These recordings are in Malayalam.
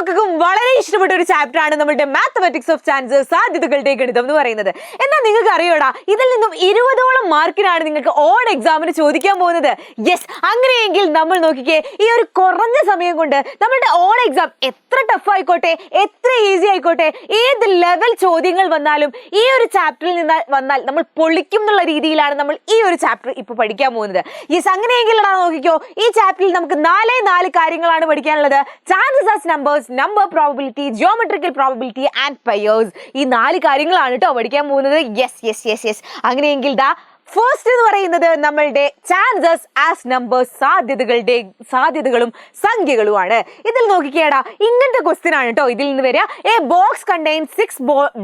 മക്കൾക്കും വളരെ ഇഷ്ടപ്പെട്ട ഒരു ചാപ്റ്റർ ആണ് നമ്മുടെ മാത്തമാറ്റിക്സ് ഓഫ് ചാൻസസ്, സാധ്യതകളുടെ ഗണിതം എന്ന് പറയുന്നത്. എന്നാൽ നിങ്ങൾക്ക് അറിയോടാ, ഇതിൽ നിന്നും 20ഓളം മാർക്കിനാണ് നിങ്ങൾക്ക് ഓൺ എക്സാമിന് ചോദിക്കാൻ പോകുന്നത്. യെസ്, അങ്ങനെയെങ്കിൽ നമ്മൾ നോക്കിക്കേ, ഈ ഒരു കുറഞ്ഞ സമയം കൊണ്ട് നമ്മുടെ ഓൺ എക്സാം എത്ര ടഫ് ആയിക്കോട്ടെ, എത്ര ഈസി ആയിക്കോട്ടെ, ഏത് ലെവൽ ചോദ്യങ്ങൾ വന്നാലും ഈ ഒരു ചാപ്റ്ററിൽ നിന്ന് വന്നാൽ നമ്മൾ പൊളിക്കും എന്നുള്ള രീതിയിലാണ് നമ്മൾ ഈ ഒരു ചാപ്റ്റർ ഇപ്പൊ പഠിക്കാൻ പോകുന്നത്. യെസ്, അങ്ങനെയെങ്കിൽ നോക്കിക്കോ, ഈ ചാപ്റ്ററിൽ നമുക്ക് നാല് കാര്യങ്ങളാണ് പഠിക്കാനുള്ളത്. Chances as numbers, number probability, geometrical probability and pairs. ഈ 4 കാര്യങ്ങളാണ് കേട്ടോ പഠിക്കാൻ പോകുന്നത്. യെസ്. അങ്ങനെയെങ്കിൽ ഫസ്റ്റ് എന്ന് പറയുന്നത് നമ്മളുടെ ചാൻസസ് ആസ് നമ്പേഴ്സ്, സാധ്യതകളും സംഖ്യകളുമാണ്. ഇതിൽ നോക്കിക്കേടാ, ഇങ്ങനത്തെ ക്വസ്റ്റ്യൻ ആണ് കേട്ടോ ഇതിൽ നിന്ന് വരിക. A box contains 6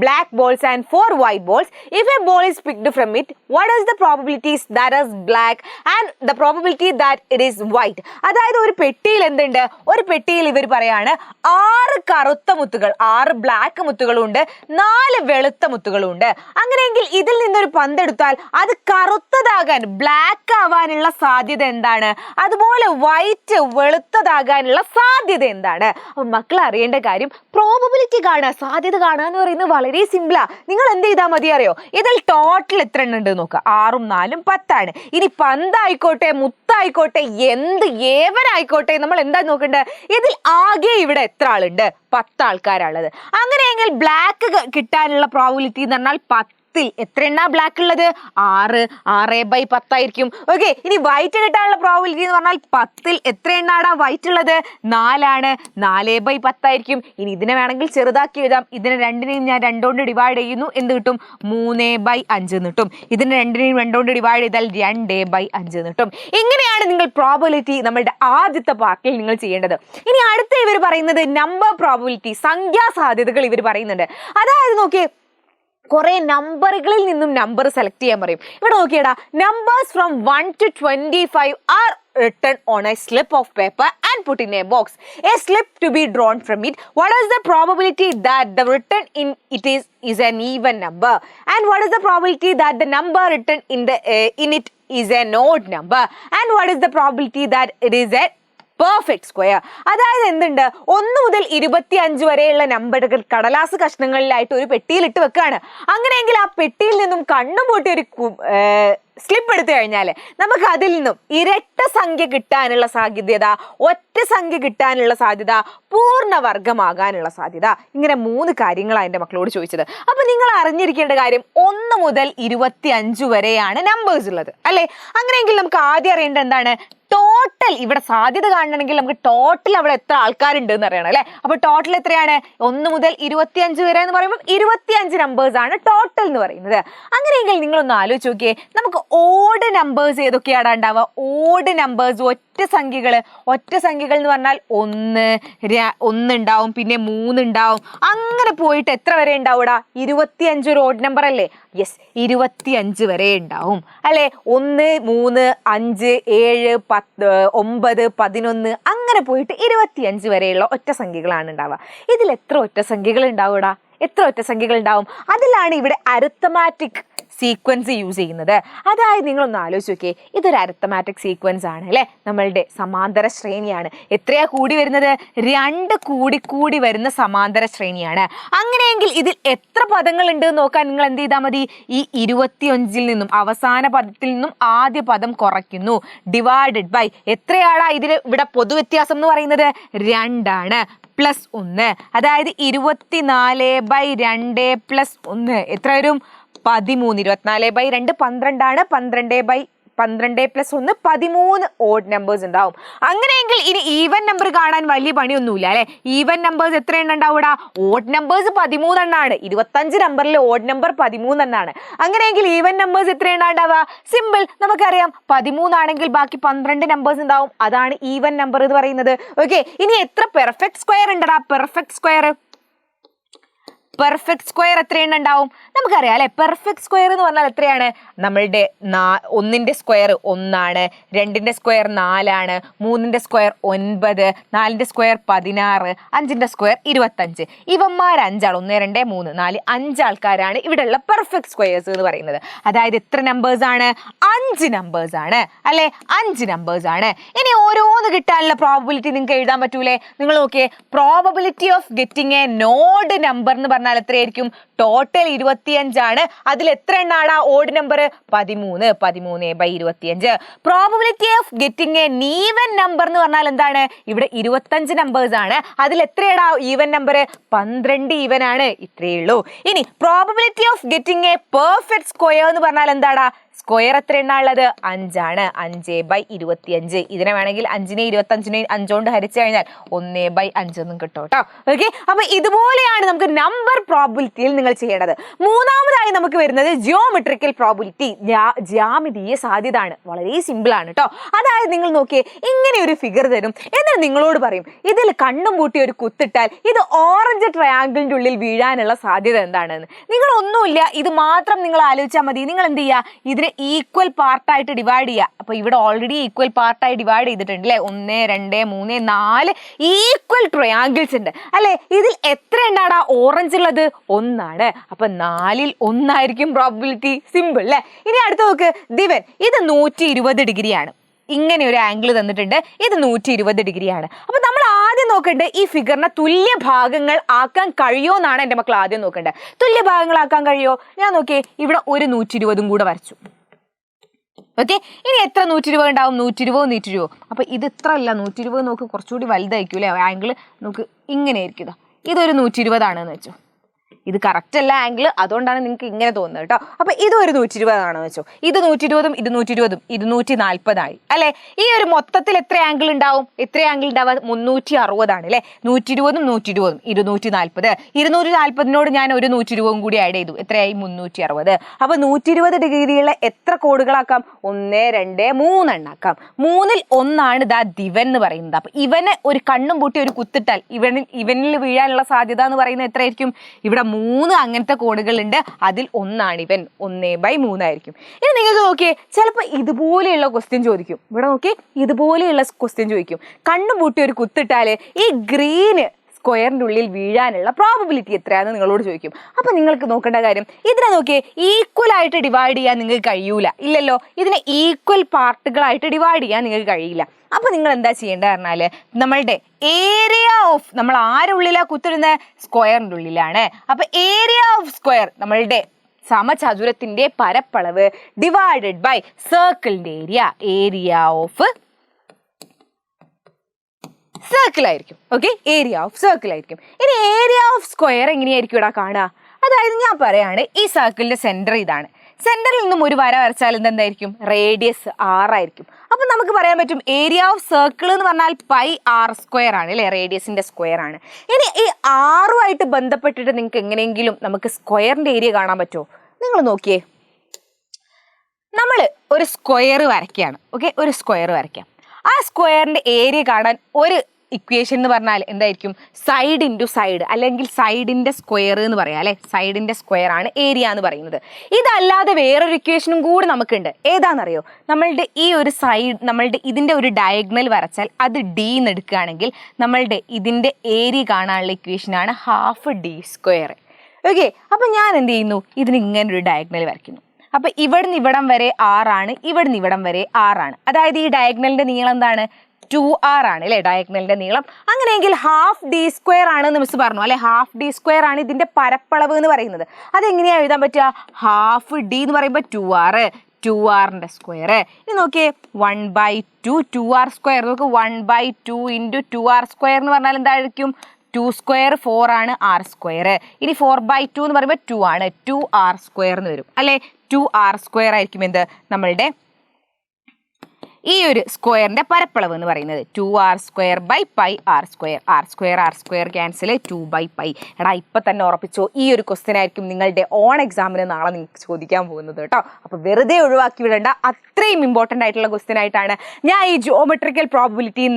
black balls and 4 white balls. If a ball is picked from it, what is the probabilities that is black and the probability that it is white? അതായത് ഒരു പെട്ടിയിൽ എന്തുണ്ട്, ഒരു പെട്ടിയിൽ ഇവർ പറയാണ് 6 കറുത്ത മുത്തുകൾ, 6 ബ്ലാക്ക് മുത്തുകളുണ്ട്, 4 വെളുത്ത മുത്തുകളുണ്ട്. അങ്ങനെയെങ്കിൽ ഇതിൽ നിന്നൊരു പന്തെടുത്താൽ അത് കറുത്തതാകാൻ, ബ്ലാക്ക് ആവാനുള്ള സാധ്യത എന്താണ്, അതുപോലെ വൈറ്റ് വെളുത്തതാകാനുള്ള സാധ്യത എന്താണ്? അപ്പൊ മക്കൾ അറിയേണ്ട കാര്യം, പ്രോബബിലിറ്റി കാണുക, സാധ്യത കാണുക എന്ന് പറയുന്നത് വളരെ സിമ്പിളാ. നിങ്ങൾ എന്ത് ചെയ്താൽ മതി അറിയോ, ഇതിൽ ടോട്ടൽ എത്ര എണ്ണം ഉണ്ട് നോക്കുക. 6ഉം 4ഉം 10 ആണ്. ഇനി പന്തായിക്കോട്ടെ, മുത്തായിക്കോട്ടെ, എന്ത് ഏവനായിക്കോട്ടെ, നമ്മൾ എന്താ നോക്കേണ്ടത്, ഇതിൽ ആകെ ഇവിടെ എത്ര ആളുണ്ട്? 10 ആൾക്കാരാണുള്ളത്. അങ്ങനെയെങ്കിൽ ബ്ലാക്ക് കിട്ടാനുള്ള പ്രോബബിലിറ്റി എന്ന് പറഞ്ഞാൽ 10 എത്ര എണ്ണ ബ്ലാക്ക് ഉള്ളത്? 6/10 ആയിരിക്കും. ഓക്കെ, ഇനി വൈറ്റ് കിട്ടാനുള്ള പ്രോബബിലിറ്റി എന്ന് പറഞ്ഞാൽ 10 എത്ര എണ്ണാടാ വൈറ്റ് ഉള്ളത്? 4 ആണ്. 4/10 ആയിരിക്കും. ഇനി ഇതിനെ വേണമെങ്കിൽ ചെറുതാക്കി എഴുതാം. ഇതിനെ രണ്ടിനെയും ഞാൻ 2 കൊണ്ട് ഡിവൈഡ് ചെയ്യുന്നു. എന്ത് കിട്ടും? 3/5 എന്ന് കിട്ടും. ഇതിനെ രണ്ടിനെയും 2 കൊണ്ട് ഡിവൈഡ് ചെയ്താൽ 2/5 എന്ന് കിട്ടും. ഇങ്ങനെയാണ് നിങ്ങൾ പ്രോബബിലിറ്റി നമ്മളുടെ ആദ്യത്തെ പാർട്ടിൽ നിങ്ങൾ ചെയ്യേണ്ടത്. ഇനി അടുത്ത ഇവർ പറയുന്നത് നമ്പർ പ്രോബബിലിറ്റി, സംഖ്യാ സാധ്യതകൾ ഇവർ പറയുന്നുണ്ട്. അതായത് നോക്കിയേ, കുറെ നമ്പറുകളിൽ നിന്നും നമ്പർ സെലക്ട് ചെയ്യാൻ പറയും. ഇവിടെ നോക്കിയടാ, numbers from 1 to 25 are written on a slip of paper and put in a box. A slip to be drawn from it. What is the probability that the written in it is an even number? And what is the probability that the number written in it is an odd number? And what is the probability that it is a perfect square? അതായത് എന്തുണ്ട്, 1 മുതൽ 25 വരെയുള്ള നമ്പറുകൾ കടലാസ് കഷ്ണങ്ങളിലായിട്ട് ഒരു പെട്ടിയിലിട്ട് വെക്കുകയാണ്. അങ്ങനെയെങ്കിൽ ആ പെട്ടിയിൽ നിന്നും കണ്ണുപൂട്ടി ഒരു സ്ലിപ്പ് എടുത്തു കഴിഞ്ഞാൽ നമുക്ക് അതിൽ നിന്നും ഇരട്ട സംഖ്യ കിട്ടാനുള്ള സാധ്യത, ഒറ്റ സംഖ്യ കിട്ടാനുള്ള സാധ്യത, പൂർണ്ണവർഗമാകാനുള്ള സാധ്യത, ഇങ്ങനെ 3 കാര്യങ്ങളാണ് എൻ്റെ മക്കളോട് ചോദിച്ചത്. അപ്പൊ നിങ്ങൾ അറിഞ്ഞിരിക്കേണ്ട കാര്യം, 1 മുതൽ 25 വരെയാണ് നമ്പേഴ്സ് ഉള്ളത് അല്ലെ. അങ്ങനെയെങ്കിൽ നമുക്ക് ആദ്യം അറിയേണ്ടത് എന്താണ്, ടോട്ടൽ. ഇവിടെ സാധ്യത കാണണമെങ്കിൽ നമുക്ക് ടോട്ടൽ അവിടെ എത്ര ആൾക്കാരുണ്ട് എന്ന് അറിയണം അല്ലെ. അപ്പൊ ടോട്ടൽ എത്രയാണ്? 1 മുതൽ 25 വരെ എന്ന് പറയുമ്പോൾ 25 നമ്പേഴ്സ് ആണ് ടോട്ടൽ എന്ന് പറയുന്നത്. അങ്ങനെയെങ്കിൽ നിങ്ങളൊന്ന് ആലോചിച്ച് നോക്കിയേ, നമുക്ക് ഓഡ് നമ്പേഴ്സ് ഏതൊക്കെയാണ് ഉണ്ടാവുക? ഓഡ് നമ്പേഴ്സ്, ഒറ്റ സംഖ്യകൾ എന്ന് പറഞ്ഞാൽ 1 ഉണ്ടാവും, പിന്നെ 3 ഉണ്ടാവും, അങ്ങനെ പോയിട്ട് എത്ര വരെ ഉണ്ടാവൂടാ? 25 ഒരു ഓഡ് നമ്പർ അല്ലേ? യെസ്, 25 വരെ ഉണ്ടാവും അല്ലെ. 1, 3, 5, 7, 10, 9, 11 അങ്ങനെ പോയിട്ട് 25 വരെയുള്ള ഒറ്റ സംഖ്യകളാണ് ഉണ്ടാവുക. ഇതിൽ എത്ര ഒറ്റ സംഖ്യകൾ ഉണ്ടാവൂടാ? എത്ര ഒറ്റ സംഖ്യകൾ ഉണ്ടാവും? അതിലാണ് ഇവിടെ അരിത്തമാറ്റിക് സീക്വൻസ് യൂസ് ചെയ്യുന്നത്. അതായത് നിങ്ങളൊന്ന് ആലോചിച്ച് നോക്കിയേ, ഇതൊരു അരിത്തമാറ്റിക് സീക്വൻസ് ആണ് അല്ലെ, നമ്മളുടെ സമാന്തര ശ്രേണിയാണ്. എത്രയാ കൂടി വരുന്നത്? 2 കൂടി വരുന്ന സമാന്തര ശ്രേണിയാണ്. അങ്ങനെയെങ്കിൽ ഇതിൽ എത്ര പദങ്ങൾ ഉണ്ട് എന്ന് നോക്കാൻ നിങ്ങൾ എന്ത് ചെയ്താൽ മതി, ഈ 25 നിന്നും അവസാന പദത്തിൽ നിന്നും ആദ്യ പദം കുറയ്ക്കുന്നു, ഡിവൈഡഡ് ബൈ എത്രയാടാ ഇവിടെ പൊതുവ്യത്യാസം എന്ന് പറയുന്നത്? 2 ആണ്, +1. അതായത് 24/2 +1 എത്ര വരും? 13. 24/2 12 ആണ്. 12 +1 13 ഓഡ് നമ്പേഴ്സ് ഉണ്ടാവും. അങ്ങനെയെങ്കിൽ ഇനി ഈവൻ നമ്പർ കാണാൻ വലിയ പണിയൊന്നുമില്ല അല്ലെ. ഈവൻ നമ്പേഴ്സ് എത്ര എണ്ണം ഉണ്ടാവൂടാ? Odd numbers 13 എണ്ണാണ്. 25 നമ്പറിൽ ഓഡ് നമ്പർ 13 എണ്ണാണ്. അങ്ങനെയെങ്കിൽ ഈവൻ നമ്പേഴ്സ് എത്ര എണ്ണം ഉണ്ടാവുക? സിമ്പിൾ, നമുക്കറിയാം 13 ആണെങ്കിൽ ബാക്കി 12 നമ്പേഴ്സ് ഉണ്ടാവും. അതാണ് ഈവൻ നമ്പർ എന്ന് പറയുന്നത്. ഓക്കെ, ഇനി എത്ര പെർഫെക്റ്റ് സ്ക്വയർ ഉണ്ടടാ? പെർഫെക്റ്റ് പെർഫെക്റ്റ് സ്ക്വയർ എത്രയെണ്ണം ഉണ്ടാവും? നമുക്കറിയാം അല്ലെ, പെർഫെക്റ്റ് സ്ക്വയർ എന്ന് പറഞ്ഞാൽ എത്രയാണ്? നമ്മളുടെ 1ന്റെ സ്ക്വയർ 1 ആണ്, 2ന്റെ സ്ക്വയർ 4 ആണ്, 3ന്റെ സ്ക്വയർ 9, 4ന്റെ സ്ക്വയർ 16, 5ന്റെ സ്ക്വയർ 25. ഇവന്മാർ 5 ആൾ, 1 2 3 4 5 ആൾക്കാരാണ് ഇവിടെയുള്ള പെർഫെക്റ്റ് സ്ക്വയേഴ്സ് എന്ന് പറയുന്നത്. അതായത് എത്ര നമ്പേഴ്സ് ആണ്? 5 നമ്പേഴ്സ് ആണ് അല്ലെ, 5 നമ്പേഴ്സ് ആണ്. ഇനി ഓരോന്ന് കിട്ടാനുള്ള പ്രോബബിലിറ്റി നിങ്ങൾക്ക് എഴുതാൻ പറ്റൂലേ? നിങ്ങൾ നോക്കിയേ, probability of getting a odd number എന്ന് പറഞ്ഞാൽ എത്രയായിരിക്കും? ടോട്ടൽ 25 ആണ്. അതിൽ എത്ര എണ്ണാണ് odd number? 13. 13/25. Probability of getting a even number എന്ന് പറഞ്ഞാൽ എന്താണ്? ഇവിടെ 25 നമ്പേഴ്സ് ആണ്. അതിൽ എത്രയാണ് ഈവൻ നമ്പർ? 12 ഈവൻ ആണ്. ഇത്രയേ ഉള്ളൂ. ഇനി probability of getting A perfect square എന്ന് പറഞ്ഞാൽ എന്താണ്? സ്ക്വയർ എത്ര എണ്ണ ഉള്ളത്? 5 ആണ്. 5/25. ഇതിനെ വേണമെങ്കിൽ 5നെ 25നെ 5 കൊണ്ട് ഹരിച്ചു കഴിഞ്ഞാൽ 1/5 എന്നും കിട്ടും കേട്ടോ. ഓക്കെ, അപ്പൊ ഇതുപോലെയാണ് നമുക്ക് നമ്പർ പ്രോബിലിറ്റിയിൽ നിങ്ങൾ ചെയ്യേണ്ടത്. മൂന്നാമതായി നമുക്ക് വരുന്നത് ജിയോമെട്രിക്കൽ പ്രോബിലിറ്റി, ജ്യാമിതീയ സാധ്യത ആണ്. വളരെ സിമ്പിൾ ആണ് കേട്ടോ. അതായത് നിങ്ങൾ നോക്കിയേ, ഇങ്ങനെ ഒരു ഫിഗർ തരും, എന്നിട്ട് നിങ്ങളോട് പറയും ഇതിൽ കണ്ണും പൂട്ടി ഒരു കുത്തിട്ടാൽ ഇത് ഓറഞ്ച് ട്രയാങ്കിളിന്റെ ഉള്ളിൽ വീഴാനുള്ള സാധ്യത എന്താണെന്ന്. നിങ്ങൾ ഒന്നുമില്ല, ഇത് മാത്രം നിങ്ങൾ ആലോചിച്ചാൽ മതി. നിങ്ങൾ എന്ത് ചെയ്യുക? ഇതിനെ ഈക്വൽ പാർട്ടായിട്ട് ഡിവൈഡ് ചെയ്യുക. അപ്പൊ ഇവിടെ ഓൾറെഡി ഈക്വൽ പാർട്ടായി ഡിവൈഡ് ചെയ്തിട്ടുണ്ട് അല്ലെ, 1 2 3 4 ഈക്വൽ ട്രയാങ്കിൾസ് ഉണ്ട് അല്ലെ. ഇതിൽ എത്ര എണ്ണാണ് ഓറഞ്ച് ഉള്ളത്? 1 ആണ്. അപ്പൊ 4ൽ 1 ആയിരിക്കും പ്രോബബിലിറ്റി. സിമ്പിൾ അല്ലെ. ഇനി അടുത്ത നോക്ക്, ദിവൻ ഇത് 120 ഡിഗ്രിയാണ്. ഇങ്ങനെ ഒരു ആംഗിൾ തന്നിട്ടുണ്ട്, ഇത് 120 ഡിഗ്രിയാണ്. അപ്പൊ നമ്മൾ ആദ്യം നോക്കേണ്ടത് ഈ ഫിഗറിനെ തുല്യ ഭാഗങ്ങൾ ആക്കാൻ കഴിയുമോ എന്നാണ് എൻ്റെ മക്കൾ ആദ്യം നോക്കേണ്ടത്. തുല്യ ഭാഗങ്ങളാക്കാൻ കഴിയുമോ? ഞാൻ നോക്കിയേ, ഇവിടെ ഒരു 120 കൂടെ വരച്ചു. ഓക്കെ, ഇനി എത്ര 120 ഉണ്ടാവും? 120 120. അപ്പൊ ഇത് ഇത്ര അല്ല, 120 നോക്ക് കുറച്ചുകൂടി വലുതായിരിക്കും അല്ലെ ആംഗിൾ. നോക്ക് ഇങ്ങനെ ആയിരിക്കും. ഇതൊരു 120 ആണെന്ന് വെച്ചോ. ഇത് കറക്റ്റ് അല്ല ആംഗിൾ, അതുകൊണ്ടാണ് നിങ്ങൾക്ക് ഇങ്ങനെ തോന്നുന്നത് കേട്ടോ. അപ്പൊ ഇത് ഒരു 120 ആണെന്ന് വെച്ചോ. ഇത് 120ഉം ഇത് 120ഉം 240 ആയി അല്ലെ. ഈ ഒരു മൊത്തത്തിൽ എത്ര ആംഗിൾ ഉണ്ടാവും? എത്ര ആംഗിൾ ഉണ്ടാവുക? 360 ആണ് അല്ലെ. 120ഉം 120ഉം 240. 240നോട് ഞാൻ ഒരു 120ഉം കൂടി ആഡ് ചെയ്തു. എത്രയായി? 360. അപ്പൊ 120 ഡിഗ്രിയുള്ള എത്ര കോഡുകളാക്കാം? 1 2 3 എണ്ണാക്കാം. 3ൽ 1 ആണ് ദാ ദിവൻ എന്ന് പറയുന്നത്. അപ്പൊ ഇവനെ ഒരു കണ്ണും പൂട്ടി ഒരു കുത്തിട്ടാൽ ഇവനിൽ വീഴാനുള്ള സാധ്യത എന്ന് പറയുന്നത് എത്രയായിരിക്കും? ഇവിടെ 3 അങ്ങനത്തെ കോഡുകൾ ഉണ്ട്, അതിൽ 1 ആണ് ഇവൻ. 1/3 ആയിരിക്കും. ഇനി നിങ്ങൾക്ക് നോക്കിയേ, ചിലപ്പോൾ ഇതുപോലെയുള്ള ക്വസ്റ്റ്യൻ ചോദിക്കും. ഇവിടെ നോക്കി, ഇതുപോലെയുള്ള ക്വസ്റ്റ്യൻ ചോദിക്കും. കണ്ണും പൂട്ടി ഒരു കുത്തിട്ടാല് ഈ ഗ്രീന് സ്ക്വയറിൻ്റെ ഉള്ളിൽ വീഴാനുള്ള പ്രോബബിലിറ്റി എത്രയാണെന്ന് നിങ്ങളോട് ചോദിക്കും. അപ്പം നിങ്ങൾക്ക് നോക്കേണ്ട കാര്യം, ഇതിനെ നോക്കിയേ, ഈക്വൽ ആയിട്ട് ഡിവൈഡ് ചെയ്യാൻ നിങ്ങൾക്ക് കഴിയൂല. ഇല്ലല്ലോ, ഇതിനെ ഈക്വൽ പാർട്ടുകളായിട്ട് ഡിവൈഡ് ചെയ്യാൻ നിങ്ങൾക്ക് കഴിയില്ല. അപ്പോൾ നിങ്ങൾ എന്താ ചെയ്യേണ്ടത് പറഞ്ഞാൽ, നമ്മളുടെ ഏരിയ ഓഫ്, നമ്മൾ ആരുള്ളിലാണ് കുത്തിടുന്നത്? സ്ക്വയറിൻ്റെ ഉള്ളിലാണ്. അപ്പോൾ ഏരിയ ഓഫ് സ്ക്വയർ, നമ്മളുടെ സമചതുരത്തിൻ്റെ പരപ്പളവ് ഡിവൈഡഡ് ബൈ സർക്കിളിൻ്റെ ഏരിയ, ഏരിയ ഓഫ് സർക്കിൾ ആയിരിക്കും. ഓക്കെ, ഏരിയ ഓഫ് സർക്കിൾ ആയിരിക്കും. ഇനി ഏരിയ ഓഫ് സ്ക്വയർ എങ്ങനെയായിരിക്കും ഇവിടെ കാണുക? അതായത് ഞാൻ പറയാണ്, ഈ സർക്കിളിന്റെ സെന്റർ ഇതാണ്. സെന്ററിൽ നിന്നും ഒരു വര വരച്ചാൽ എന്തായിരിക്കും? റേഡിയസ് 6 ആയിരിക്കും. അപ്പൊ നമുക്ക് പറയാൻ പറ്റും ഏരിയ ഓഫ് സർക്കിൾ എന്ന് പറഞ്ഞാൽ πr² ആണ് അല്ലെ, റേഡിയസിന്റെ സ്ക്വയർ ആണ്. ഇനി ഈ 6ഉമായിട്ട് ബന്ധപ്പെട്ടിട്ട് നിങ്ങൾക്ക് എങ്ങനെയെങ്കിലും നമുക്ക് സ്ക്വയറിന്റെ ഏരിയ കാണാൻ പറ്റുമോ? നിങ്ങൾ നോക്കിയേ, നമ്മൾ ഒരു സ്ക്വയർ വരയ്ക്കുകയാണ്. ഓക്കെ, ഒരു സ്ക്വയർ വരയ്ക്കാം. ആ സ്ക്വയറിന്റെ ഏരിയ കാണാൻ ഒരു ഇക്വേഷൻ എന്ന് പറഞ്ഞാൽ എന്തായിരിക്കും? സൈഡ് ഇൻറ്റു സൈഡ്, അല്ലെങ്കിൽ സൈഡിന്റെ സ്ക്വയർ എന്ന് പറയാം അല്ലെ. സൈഡിന്റെ സ്ക്വയർ ആണ് ഏരിയ എന്ന് പറയുന്നത്. ഇതല്ലാതെ വേറൊരു ഇക്വേഷനും കൂടി നമുക്കുണ്ട്. ഏതാണെന്നറിയോ? നമ്മളുടെ ഈ ഒരു സൈഡ്, നമ്മളുടെ ഇതിന്റെ ഒരു ഡയഗണൽ വരച്ചാൽ അത് d എന്ന് എടുക്കുകയാണെങ്കിൽ നമ്മളുടെ ഇതിന്റെ ഏരിയ കാണാനുള്ള ഇക്വേഷനാണ് ½ d². ഓക്കെ, അപ്പൊ ഞാൻ എന്ത് ചെയ്യുന്നു? ഇതിന് ഇങ്ങനെ ഒരു ഡയഗണൽ വരയ്ക്കുന്നു. അപ്പൊ ഇവിടുന്ന് ഇവിടം വരെ 6 ആണ്, ഇവിടുന്ന് ഇവിടം വരെ 6 ആണ്. അതായത് ഈ ഡയഗണലിന്റെ നീളം എന്താണ്? 2r ആണ് അല്ലെ, ഡയഗണലിന്റെ നീളം. അങ്ങനെയെങ്കിൽ ½ ആണെന്ന് മിസ് പറഞ്ഞു അല്ലെ. ½ ആണ് ഇതിന്റെ പരപ്പളവ് എന്ന് പറയുന്നത്. അതെങ്ങനെയാ എഴുതാൻ പറ്റുക? ½ d എന്ന് പറയുമ്പോൾ 2r സ്ക്വയർ. ഇനി നോക്കിയേ, 1/2 2r². നോക്ക്, 1/2 × 2r² എന്ന് പറഞ്ഞാൽ എന്തായിരിക്കും? 2² 4 ആണ്, r². ഇനി 4/2 എന്ന് പറയുമ്പോൾ 2 ആണ്, 2r² എന്ന് വരും അല്ലെ. 2r² ആയിരിക്കും എന്ത്? നമ്മളുടെ ഈ ഒരു സ്ക്വയറിന്റെ പരപ്പളവ് എന്ന് പറയുന്നത് 2r² by pi r². Cancel 2/π. എടാ ഇപ്പൊ തന്നെ ഉറപ്പിച്ചോ, ഈ ഒരു ക്വസ്റ്റ്യൻ ആയിരിക്കും നിങ്ങളുടെ ഓൺ എക്സാമിന് നാളെ നിങ്ങൾക്ക് ചോദിക്കാൻ പോകുന്നത് കേട്ടോ. അപ്പൊ വെറുതെ ഒഴിവാക്കി വിടേണ്ട, അത്രയും ഇമ്പോർട്ടൻ്റ് ആയിട്ടുള്ള ക്വസ്റ്റ്യൻ ആയിട്ടാണ് ഞാൻ ഈ ജിയോമെട്രിക്കൽ പ്രോബബിലിറ്റിയിൽ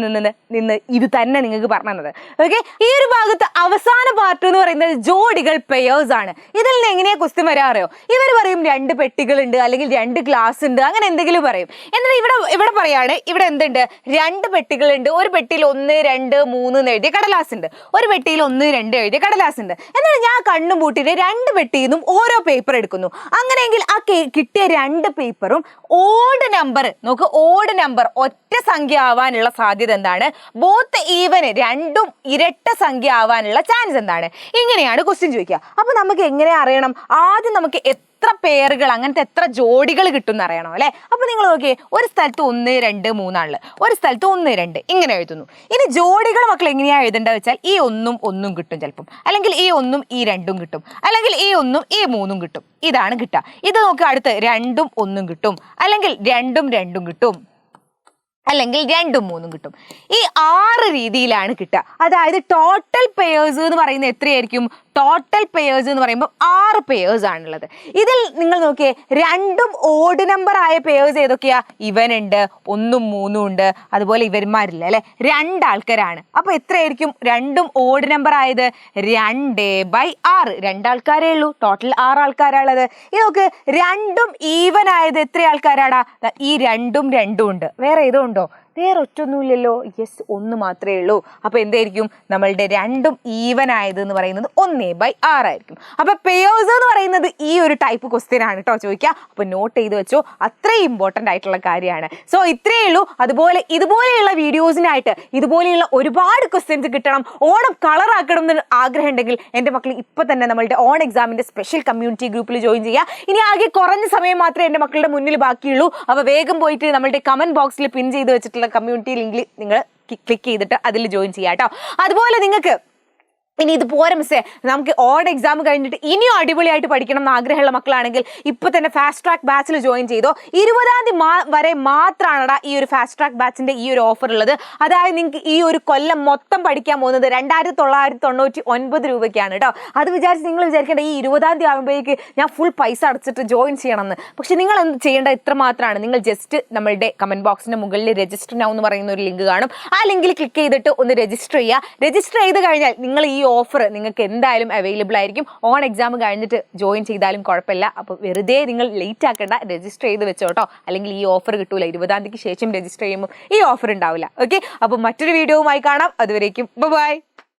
നിന്ന് ഇത് തന്നെ നിങ്ങൾക്ക് പറഞ്ഞു തന്നത്. ഓക്കെ, ഈ ഒരു ഭാഗത്ത് അവസാന പാർട്ട് എന്ന് പറയുന്നത് ജോഡികൾ പെയേഴ്സ് ആണ്. ഇതിൽ നിന്ന് എങ്ങനെയാ ക്വസ്റ്റ്യൻ വരാറിയോ? ഇവർ പറയും 2 പെട്ടികളുണ്ട് അല്ലെങ്കിൽ 2 ഗ്ലാസ് ഉണ്ട്, അങ്ങനെ എന്തെങ്കിലും പറയും. എന്നിട്ട് ഇവിടെ പറയാണ്, ഇവിടെ എന്തുണ്ട്, 2 പെട്ടികളുണ്ട്, ഒരു പെട്ടിയിൽ 1, 2, 3 എന്ന് എഴുതിയ കടലാസ് ഉണ്ട്, ഒരു പെട്ടിയിൽ 1, 2 എഴുതിയ കടലാസ് ഉണ്ട്. എന്നിട്ട് ഞാൻ കണ്ണും പൂട്ടിയിട്ട് 2 പെട്ടിയിൽ നിന്നും ഓരോ പേപ്പർ എടുക്കുന്നു. അങ്ങനെയെങ്കിൽ ആ കിട്ടിയ 2 പേപ്പറും ഓഡ് നമ്പർ, നോക്ക്, ഓഡ് നമ്പർ ഒറ്റ സംഖ്യ ആവാനുള്ള സാധ്യത എന്താണ്? ബോത്ത് ഈവൻ, രണ്ടും ഇരട്ട സംഖ്യ ആവാനുള്ള ചാൻസ് എന്താണ്? ഇങ്ങനെയാണ് ക്വസ്റ്റ്യൻ ചോദിക്കുക. അപ്പൊ നമുക്ക് എങ്ങനെ അറിയണം? ആദ്യം നമുക്ക് എത്ര പേരുകൾ, അങ്ങനത്തെ എത്ര ജോഡികൾ കിട്ടും എന്ന് അറിയണം അല്ലെ. അപ്പൊ നിങ്ങൾ നോക്കിയേ, ഒരു സ്ഥലത്ത് 1, 2, 3 ആണുള്ളത്, ഒരു സ്ഥലത്ത് 1, 2 ഇങ്ങനെ എഴുതുന്നു. ഇനി ജോഡികൾ മക്കൾ എങ്ങനെയാ എഴുതേണ്ടത് വെച്ചാൽ ഈ 1 കിട്ടും ചിലപ്പം, അല്ലെങ്കിൽ ഈ 1 ഈ 2 കിട്ടും, അല്ലെങ്കിൽ ഈ 1 ഈ 3 കിട്ടും. ഇതാണ് കിട്ടുക. ഇത് നോക്കുക, അടുത്ത് 2 1 കിട്ടും, അല്ലെങ്കിൽ 2 2 കിട്ടും, അല്ലെങ്കിൽ 2 3 കിട്ടും. ഈ 6 രീതിയിലാണ് കിട്ടുക. അതായത് ടോട്ടൽ പെയേഴ്സ് എന്ന് പറയുന്നത് എത്രയായിരിക്കും? ടോട്ടൽ പെയേഴ്സ് എന്ന് പറയുമ്പോൾ 6 പെയേഴ്സ് ആണുള്ളത്. ഇതിൽ നിങ്ങൾ നോക്കിയേ, 2ഉം ഓഡ് നമ്പർ ആയ പെയേഴ്സ് ഏതൊക്കെയാ? ഇവനുണ്ട്, 1ഉം 3ഉം ഉണ്ട്, അതുപോലെ ഇവന്മാരില്ല അല്ലെ, 2 ആൾക്കാരാണ്. അപ്പൊ എത്രയായിരിക്കും 2ഉം ഓഡ് നമ്പർ ആയത്? 2/6. 2 ആൾക്കാരേ ഉള്ളൂ, ടോട്ടൽ 6 ആൾക്കാരാണുള്ളത്. ഇത് നോക്ക്, 2ഉം ഈവൻ ആയത് എത്ര ആൾക്കാരാടാ? ഈ 2ഉം 2ഉം ഉണ്ട്. വേറെ ഏതോ ഉണ്ടോ? വേറെ ഒറ്റൊന്നുമില്ലല്ലോ. യെസ്, 1 മാത്രമേ ഉള്ളൂ. അപ്പൊ എന്തായിരിക്കും നമ്മളുടെ 2ഉം ഈവൻ ആയത് എന്ന് പറയുന്നത് 1/6 ആയിരിക്കും. അപ്പൊ പെയേഴ്സ് എന്ന് പറയുന്നത് ഈ ഒരു ടൈപ്പ് ക്വസ്റ്റ്യൻ ആണ് കേട്ടോ ചോദിക്കുക. അപ്പൊ നോട്ട് ചെയ്ത് വെച്ചോ, അത്രയും ഇമ്പോർട്ടൻ്റ് ആയിട്ടുള്ള കാര്യമാണ്. സോ ഇത്രയേ ഉള്ളൂ. അതുപോലെ ഇതുപോലെയുള്ള വീഡിയോസിനായിട്ട് ഇതുപോലെയുള്ള ഒരുപാട് ക്വസ്റ്റ്യൻസ് കിട്ടണം, ഓണം കളറാക്കണം എന്ന് ആഗ്രഹം ഉണ്ടെങ്കിൽ എൻ്റെ മക്കൾ ഇപ്പൊ തന്നെ നമ്മളുടെ ഓൺ എക്സാമിന്റെ സ്പെഷ്യൽ കമ്മ്യൂണിറ്റി ഗ്രൂപ്പിൽ ജോയിൻ ചെയ്യുക. ഇനി ആകെ കുറഞ്ഞ സമയം മാത്രമേ എൻ്റെ മക്കളുടെ മുന്നിൽ ബാക്കിയുള്ളൂ. അപ്പൊ വേഗം പോയിട്ട് നമ്മളുടെ കമന്റ് ബോക്സിൽ പിൻ ചെയ്ത് വെച്ചിട്ടുള്ള കമ്മ്യൂണിറ്റി ലിങ്കിൽ നിങ്ങൾ ക്ലിക്ക് ചെയ്തിട്ട് അതിൽ ജോയിൻ ചെയ്യാം കേട്ടോ. അതുപോലെ നിങ്ങൾക്ക് ഇനി ഇത് പോരെ മിസ്സേ, നമുക്ക് ഓഡ് എക്സാം കഴിഞ്ഞിട്ട് ഇനിയും അടിപൊളിയായിട്ട് പഠിക്കണം എന്ന് ആഗ്രഹമുള്ള മക്കളാണെങ്കിൽ ഇപ്പൊ തന്നെ ഫാസ്റ്റ് ട്രാക്ക് ബാച്ചിൽ ജോയിൻ ചെയ്തോ. 20-ാം തീയതി വരെ മാത്രമാണ് ഈ ഒരു ഫാസ്റ്റ് ട്രാക്ക് ബാച്ചിന്റെ ഈ ഒരു ഓഫർ ഉള്ളത്. അതായത് നിങ്ങൾക്ക് ഈ ഒരു കൊല്ലം മൊത്തം പഠിക്കാൻ പോകുന്നത് 2999 രൂപയ്ക്കാണ് കേട്ടോ. അത് വിചാരിച്ച് നിങ്ങൾ വിചാരിക്കേണ്ട ഈ 20-ാം തീയതി ആകുമ്പോഴേക്ക് ഞാൻ ഫുൾ പൈസ അടച്ചിട്ട് ജോയിൻ ചെയ്യണമെന്ന്. പക്ഷെ നിങ്ങൾ എന്ത് ചെയ്യേണ്ടത് ഇത്ര മാത്രമാണ്, നിങ്ങൾ ജസ്റ്റ് നമ്മളുടെ കമന്റ് ബോക്സിന്റെ മുകളിൽ രജിസ്റ്റർ നൗ എന്ന് പറയുന്ന ഒരു ലിങ്ക് കാണും. ആ ലിങ്കിൽ ക്ലിക്ക് ചെയ്തിട്ട് ഒന്ന് രജിസ്റ്റർ ചെയ്യുക. രജിസ്റ്റർ ചെയ്ത് കഴിഞ്ഞാൽ നിങ്ങൾ ഈ ഓഫർ നിങ്ങൾക്ക് എന്തായാലും അവൈലബിൾ ആയിരിക്കും. ഓൺ എക്സാം കഴിഞ്ഞിട്ട് ജോയിൻ ചെയ്താലും കുഴപ്പമില്ല. അപ്പോൾ വെറുതെ നിങ്ങൾ ലേറ്റ് ആക്കേണ്ട, രജിസ്റ്റർ ചെയ്ത് വെച്ചോട്ടോ, അല്ലെങ്കിൽ ഈ ഓഫർ കിട്ടൂല. 20-ാം തീയതിക്ക് ശേഷം രജിസ്റ്റർ ചെയ്യുമ്പോൾ ഈ ഓഫർ ഉണ്ടാവില്ല. ഓക്കെ, അപ്പോൾ മറ്റൊരു വീഡിയോവുമായി കാണാം. അതുവരേക്കും ബൈ.